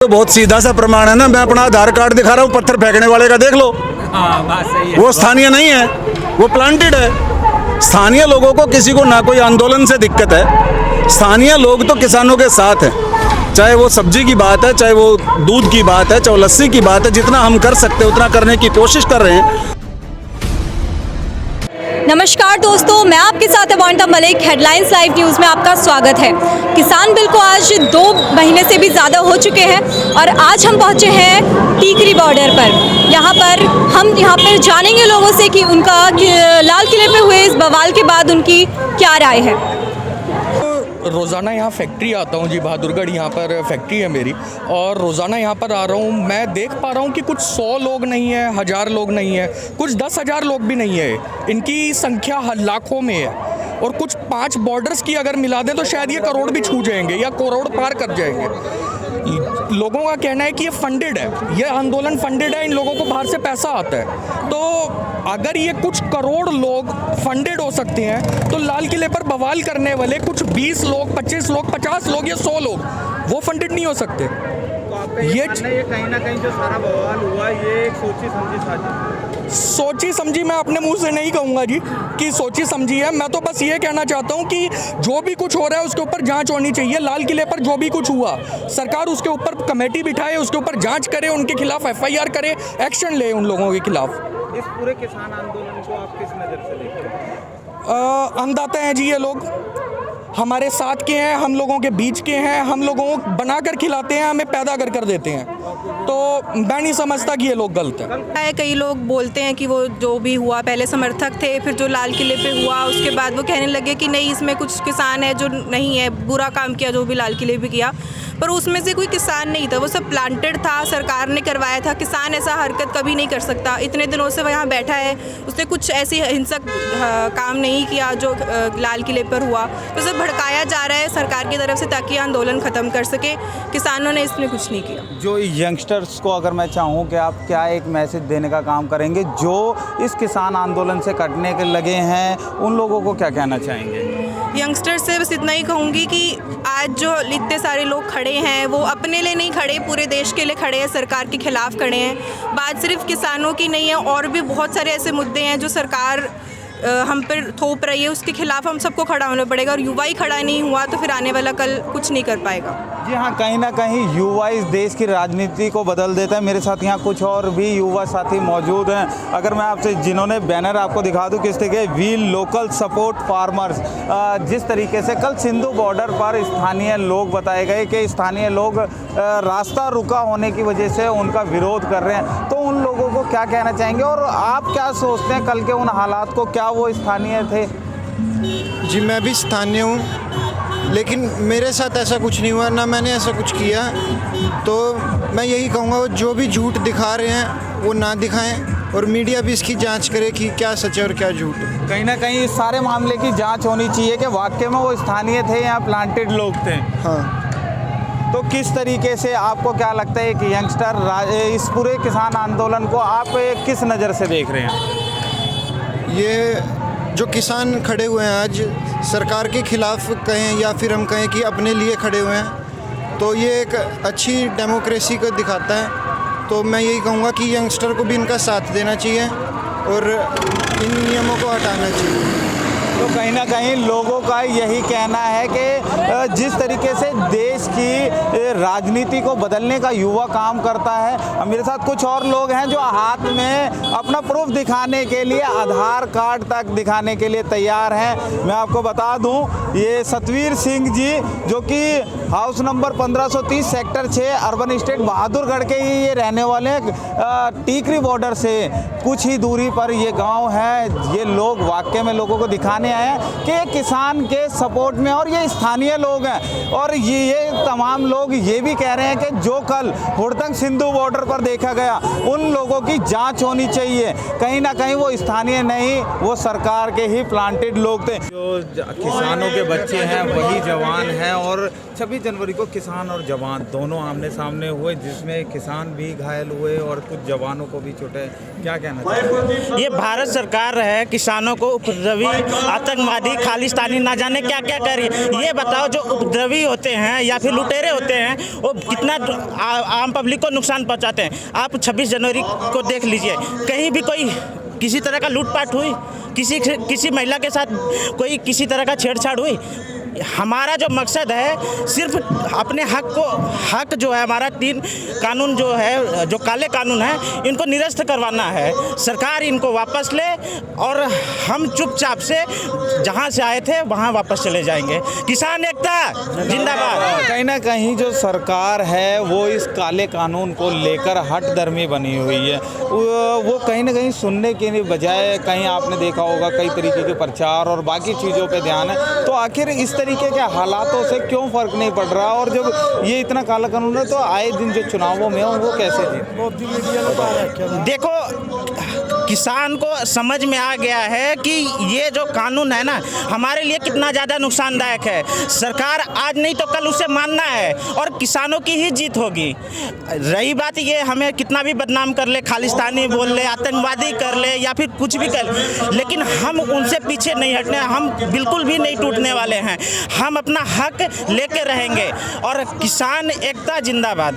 तो बहुत सीधा सा प्रमाण है ना। मैं अपना आधार कार्ड दिखा रहा हूँ, पत्थर फेंकने वाले का देख लो। हाँ, बात सही है। वो स्थानीय नहीं है, वो प्लांटेड है। स्थानीय लोगों को किसी को ना कोई आंदोलन से दिक्कत है। स्थानीय लोग तो किसानों के साथ हैं, चाहे वो सब्जी की बात है, चाहे वो दूध की बात है, चाहे वो लस्सी की बात है। जितना हम कर सकते हैं उतना करने की कोशिश कर रहे हैं। नमस्कार दोस्तों, मैं आपके साथ अवांटा मलिक। हेडलाइंस लाइव न्यूज़ में आपका स्वागत है। किसान बिल को आज 2 महीने से भी ज़्यादा हो चुके हैं और आज हम पहुंचे हैं टीकरी बॉर्डर पर। हम यहाँ पर जानेंगे लोगों से कि उनका लाल किले पे हुए इस बवाल के बाद उनकी क्या राय है। रोज़ाना यहाँ फैक्ट्री आता हूँ जी, बहादुरगढ़ यहाँ पर फैक्ट्री है मेरी, और रोज़ाना यहाँ पर आ रहा हूँ। मैं देख पा रहा हूँ कि कुछ 100 लोग नहीं है, 1000 लोग नहीं है, कुछ 10,000 लोग भी नहीं है। इनकी संख्या लाखों में है और कुछ 5 बॉर्डर्स की अगर मिला दें तो शायद ये करोड़ भी छू जाएंगे या करोड़ पार कर जाएंगे। लोगों का कहना है कि ये फंडेड है, ये आंदोलन फंडेड है, इन लोगों को बाहर से पैसा आता है। तो अगर ये कुछ करोड़ लोग फंडेड हो सकते हैं तो लाल किले पर बवाल करने वाले कुछ 20 लोग, 25 लोग, 50 लोग या 100 लोग वो फंडेड नहीं हो सकते। तो ये कहीं ना कहीं जो सारा बवाल हुआ ये एक सोची समझी साजिश। सोची समझी मैं अपने मुंह से नहीं कहूँगा जी कि सोची समझी है। मैं तो बस ये कहना चाहता हूँ कि जो भी कुछ हो रहा है उसके ऊपर जांच होनी चाहिए। लाल किले पर जो भी कुछ हुआ, सरकार उसके ऊपर कमेटी बिठाए, उसके ऊपर जांच करे, उनके खिलाफ FIR करे, एक्शन ले उन लोगों के खिलाफ। इस पूरे किसान आंदोलन को आप किस नज़र से देखते हैं? अन्नदाता हैं जी ये लोग, हमारे साथ के हैं, हम लोगों के बीच के हैं, हम लोगों को बना कर खिलाते हैं, हमें पैदा कर देते हैं। तो मैं नहीं समझता कि ये लोग गलत हैं। कई लोग बोलते हैं कि वो जो भी हुआ, पहले समर्थक थे, फिर जो लाल किले पे हुआ उसके बाद वो कहने लगे कि नहीं, इसमें कुछ किसान है जो नहीं है, बुरा काम किया जो भी लाल किले पे किया, पर उसमें से कोई किसान नहीं था, वो सब प्लांटेड था, सरकार ने करवाया था। किसान ऐसा हरकत कभी नहीं कर सकता। इतने दिनों से वह यहाँ बैठा है, उसने कुछ ऐसी हिंसक काम नहीं किया जो लाल किले पर हुआ। तो सब भड़काया जा रहा है सरकार की तरफ से ताकि आंदोलन ख़त्म कर सके। किसानों ने इसमें कुछ नहीं किया। जो यंगस्टर्स को अगर मैं चाहूँ कि आप क्या एक मैसेज देने का काम करेंगे जो इस किसान आंदोलन से कटने के लगे हैं, उन लोगों को क्या कहना चाहेंगे? यंगस्टर्स से बस इतना ही कहूँगी कि आज जो इतने सारे लोग खड़े हैं वो अपने लिए नहीं खड़े, पूरे देश के लिए खड़े हैं, सरकार के खिलाफ खड़े हैं। बात सिर्फ किसानों की नहीं है, और भी बहुत सारे ऐसे मुद्दे हैं जो सरकार हम पर थोप रही है, उसके खिलाफ हम सबको खड़ा होना पड़ेगा। और युवा ही खड़ा नहीं हुआ तो फिर आने वाला कल कुछ नहीं कर पाएगा। जी हाँ, कहीं ना कहीं युवा इस देश की राजनीति को बदल देता है। मेरे साथ यहाँ कुछ और भी युवा साथी मौजूद हैं। अगर मैं आपसे जिन्होंने बैनर आपको दिखा दूँ किस तरीके, वी लोकल सपोर्ट फार्मर्स, जिस तरीके से कल सिंधु बॉर्डर पर स्थानीय लोग बताए गए कि स्थानीय लोग रास्ता रुका होने की वजह से उनका विरोध कर रहे हैं, तो उन लोगों को क्या कहना चाहेंगे और आप क्या सोचते हैं कल के उन हालात को? क्या वो स्थानीय थे? जी मैं भी स्थानीय हूँ, लेकिन मेरे साथ ऐसा कुछ नहीं हुआ, ना मैंने ऐसा कुछ किया। तो मैं यही कहूँगा वो जो भी झूठ दिखा रहे हैं वो ना दिखाएं और मीडिया भी इसकी जांच करे कि क्या सच है और क्या झूठ है। कहीं ना कहीं इस सारे मामले की जांच होनी चाहिए कि वाकई में वो स्थानीय थे या प्लांटेड लोग थे। हाँ, तो किस तरीके से आपको क्या लगता है कि यंगस्टर इस पूरे किसान आंदोलन को आप किस नज़र से देख रहे हैं? ये जो किसान खड़े हुए हैं आज सरकार के खिलाफ कहें या फिर हम कहें कि अपने लिए खड़े हुए हैं, तो ये एक अच्छी डेमोक्रेसी को दिखाता है। तो मैं यही कहूँगा कि यंगस्टर को भी इनका साथ देना चाहिए और इन नियमों को हटाना चाहिए। तो कहीं ना कहीं लोगों का यही कहना है कि जिस तरीके से देश की राजनीति को बदलने का युवा काम करता है। मेरे साथ कुछ और लोग हैं जो हाथ में अपना प्रूफ दिखाने के लिए, आधार कार्ड तक दिखाने के लिए तैयार हैं। मैं आपको बता दूं, ये सतवीर सिंह जी जो कि house number 1530 sector 6 urban state Bahadurgarh के ही ये रहने वाले हैं। टीकरी बॉर्डर से कुछ ही दूरी पर ये गाँव है। ये लोग वाकई में लोगों को दिखाने आए हैं कि किसान के सपोर्ट में, और ये स्थानीय लोग हैं। और ये तमाम लोग ये भी कह रहे हैं कि जो कल हुड़दंग सिंधु बॉर्डर पर देखा गया, उन लोगों की जांच होनी चाहिए। कहीं ना कहीं वो स्थानीय नहीं, वो सरकार के ही प्लांटेड लोग थे। जो किसानों के बच्चे हैं वही जवान हैं और 26 26 जनवरी को किसान और जवान दोनों आमने सामने हुए, जिसमें किसान भी घायल हुए और कुछ जवानों को भी चोटें, क्या कहना चाहिए? ये भारत सरकार है, किसानों को उपद्रवी, आतंकवादी, खालिस्तानी ना जाने क्या क्या कर रही है। ये बताओ, जो उपद्रवी होते हैं या फिर लुटेरे होते हैं, वो कितना आम पब्लिक को नुकसान पहुंचाते हैं। आप 26 जनवरी को देख लीजिए, कहीं भी कोई किसी तरह का लूटपाट हुई, किसी महिला के साथ कोई किसी तरह का छेड़छाड़ हुई। हमारा जो मकसद है सिर्फ अपने हक जो है हमारा 3 कानून जो है, जो काले कानून है, इनको निरस्त करवाना है। सरकार इनको वापस ले और हम चुपचाप से जहां से आए थे वहां वापस चले जाएंगे। किसान एकता जिंदाबाद। कहीं ना कहीं जो सरकार है वो इस काले कानून को लेकर हठधर्मी बनी हुई है। वो कहीं ना कहीं सुनने के बजाय, कहीं आपने देखा होगा कई तरीके के प्रचार और बाकी चीज़ों पे ध्यान है। तो आखिर इस तरीके के हालातों से क्यों फर्क नहीं पड़ रहा, और जब ये इतना काला कानून है तो आए दिन जो चुनावों में वो कैसे जीते? देखो, किसान को समझ में आ गया है कि ये जो कानून है ना हमारे लिए कितना ज़्यादा नुकसानदायक है। सरकार आज नहीं तो कल उसे मानना है और किसानों की ही जीत होगी। रही बात ये, हमें कितना भी बदनाम कर ले, खालिस्तानी बोल ले, आतंकवादी कर ले या फिर कुछ भी कर ले, लेकिन हम उनसे पीछे नहीं हटने, हम बिल्कुल भी नहीं टूटने वाले हैं। हम अपना हक लेके रहेंगे और किसान एकता जिंदाबाद।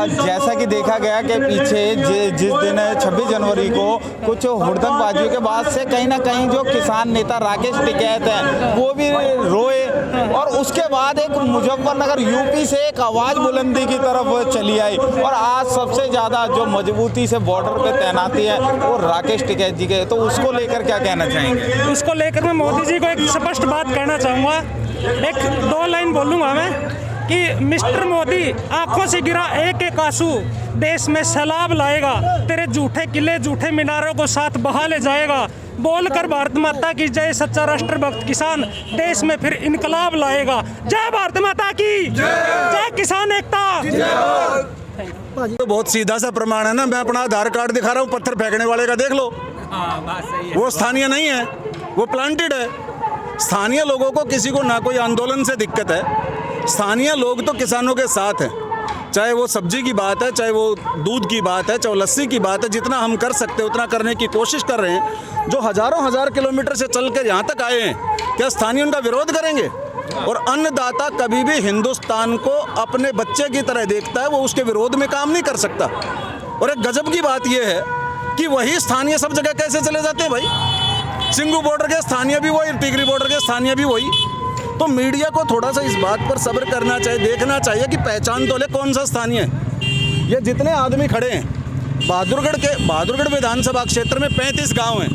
जैसा कि देखा गया कि पीछे जिस दिन 26 जनवरी को कुछ हुड़दंगबाजियों के बाद से कहीं ना कहीं जो किसान नेता राकेश टिकैत हैं वो भी रोए, और उसके बाद एक मुजफ्फरनगर यूपी से एक आवाज़ बुलंदी की तरफ चली आई, और आज सबसे ज़्यादा जो मजबूती से बॉर्डर पे तैनाती है वो राकेश टिकैत जी के। तो उसको लेकर क्या कहना चाहेंगे? उसको लेकर मैं मोदी जी को एक स्पष्ट बात कहना चाहूँगा, एक 2 लाइन बोलूँगा मैं कि मिस्टर मोदी, आंखों से गिरा एक एक आंसू देश में सैलाब लाएगा, तेरे झूठे किले झूठे मीनारों को साथ बहा ले जाएगा, बोलकर भारत माता की जय, सच्चा राष्ट्रभक्त किसान देश में फिर इनकलाब लाएगा। जय भारत माता की जय, किसान एकता। तो बहुत सीधा सा प्रमाण है ना, मैं अपना आधार कार्ड दिखा रहा हूँ, पत्थर फेंकने वाले का देख लो, वो स्थानीय नहीं है, वो प्लांटेड है। स्थानीय लोगों को किसी को ना कोई आंदोलन से दिक्कत है। स्थानीय लोग तो किसानों के साथ हैं, चाहे वो सब्जी की बात है, चाहे वो दूध की बात है, चाहे वो लस्सी की बात है। जितना हम कर सकते हैं उतना करने की कोशिश कर रहे हैं। जो हज़ारों किलोमीटर से चल कर यहाँ तक आए हैं, क्या स्थानीय उनका विरोध करेंगे? और अन्नदाता कभी भी हिंदुस्तान को अपने बच्चे की तरह देखता है, वो उसके विरोध में काम नहीं कर सकता। और एक गजब की बात यह है कि वही स्थानीय सब जगह कैसे चले जाते हैं भाई। सिंगू बॉर्डर के स्थानीय भी वही, टिकरी बॉर्डर के स्थानीय भी वही। तो मीडिया को थोड़ा सा इस बात पर सब्र करना चाहिए, देखना चाहिए कि पहचान तो ले कौन सा स्थानीय है। ये जितने आदमी खड़े हैं, बहादुरगढ़ विधानसभा क्षेत्र में 35 गांव हैं,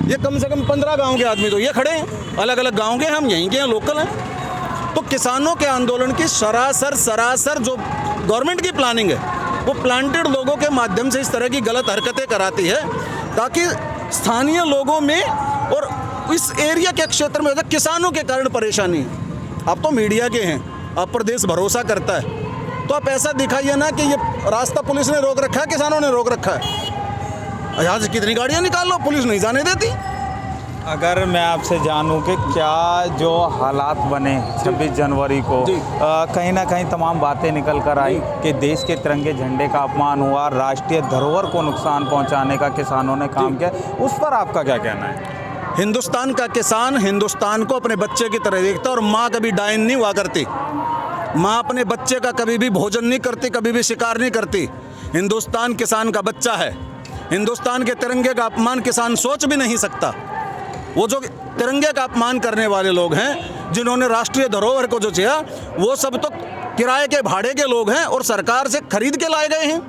ये कम से कम 15 गांव के आदमी तो ये खड़े हैं, अलग अलग गांव के, हम यहीं के हैं, लोकल हैं। तो किसानों के आंदोलन की सरासर जो गवर्नमेंट की प्लानिंग है वो प्लांटेड लोगों के माध्यम से इस तरह की गलत हरकतें कराती है, ताकि स्थानीय लोगों में और इस एरिया के क्षेत्र में किसानों के कारण परेशानी। आप तो मीडिया के हैं, आप पर देश भरोसा करता है, तो आप ऐसा दिखाइए ना कि ये रास्ता पुलिस ने रोक रखा है, किसानों ने रोक रखा है। यहाँ से कितनी गाड़ियाँ निकाल लो, पुलिस नहीं जाने देती। अगर मैं आपसे जानूं कि क्या जो हालात बने 26 जनवरी को, कहीं ना कहीं तमाम बातें निकल कर आई कि देश के तिरंगे झंडे का अपमान हुआ, राष्ट्रीय धरोहर को नुकसान पहुंचाने का किसानों ने काम किया, उस पर आपका क्या कहना है? हिंदुस्तान का किसान हिंदुस्तान को अपने बच्चे की तरह देखता, और माँ कभी डायन नहीं हुआ करती। माँ अपने बच्चे का कभी भी भोजन नहीं करती, कभी भी शिकार नहीं करती। हिंदुस्तान किसान का बच्चा है। हिंदुस्तान के तिरंगे का अपमान किसान सोच भी नहीं सकता। वो जो तिरंगे का अपमान करने वाले लोग हैं, जिन्होंने राष्ट्रीय धरोहर को जो किया, वो सब तो किराए के भाड़े के लोग हैं और सरकार से खरीद के लाए गए हैं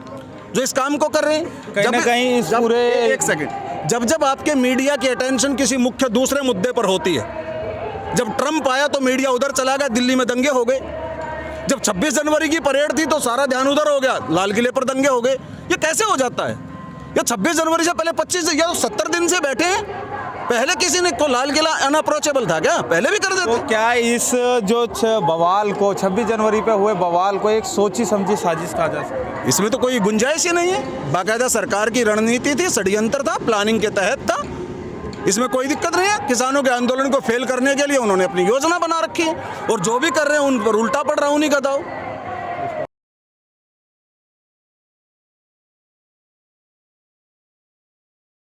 जो इस काम को कर रहे हैं। कहीं ना कहीं इस पूरे एक सेकंड, जब आपके मीडिया की अटेंशन किसी मुख्य दूसरे मुद्दे पर होती है, जब ट्रंप आया तो मीडिया उधर चला गया, दिल्ली में दंगे हो गए। जब 26 जनवरी की परेड थी तो सारा ध्यान उधर हो गया, लाल किले पर दंगे हो गए। ये कैसे हो जाता है? ये 26 जनवरी से पहले 25 या 70 दिन से बैठे हैं। पहले किसी ने को लाल किला अनअप्रोचेबल था क्या? पहले भी कर देते। तो क्या इस जो बवाल को, 26 जनवरी पे हुए बवाल को एक सोची समझी साजिश कहा जा सकता है? इसमें तो कोई गुंजाइश ही नहीं है। बाकायदा सरकार की रणनीति थी, षड्यंत्र था, प्लानिंग के तहत था। इसमें कोई दिक्कत नहीं है। किसानों के आंदोलन को फेल करने के लिए उन्होंने अपनी योजना बना रखी है और जो भी कर रहे हैं उन पर उल्टा पड़ रहा है उन्हीं का दाव।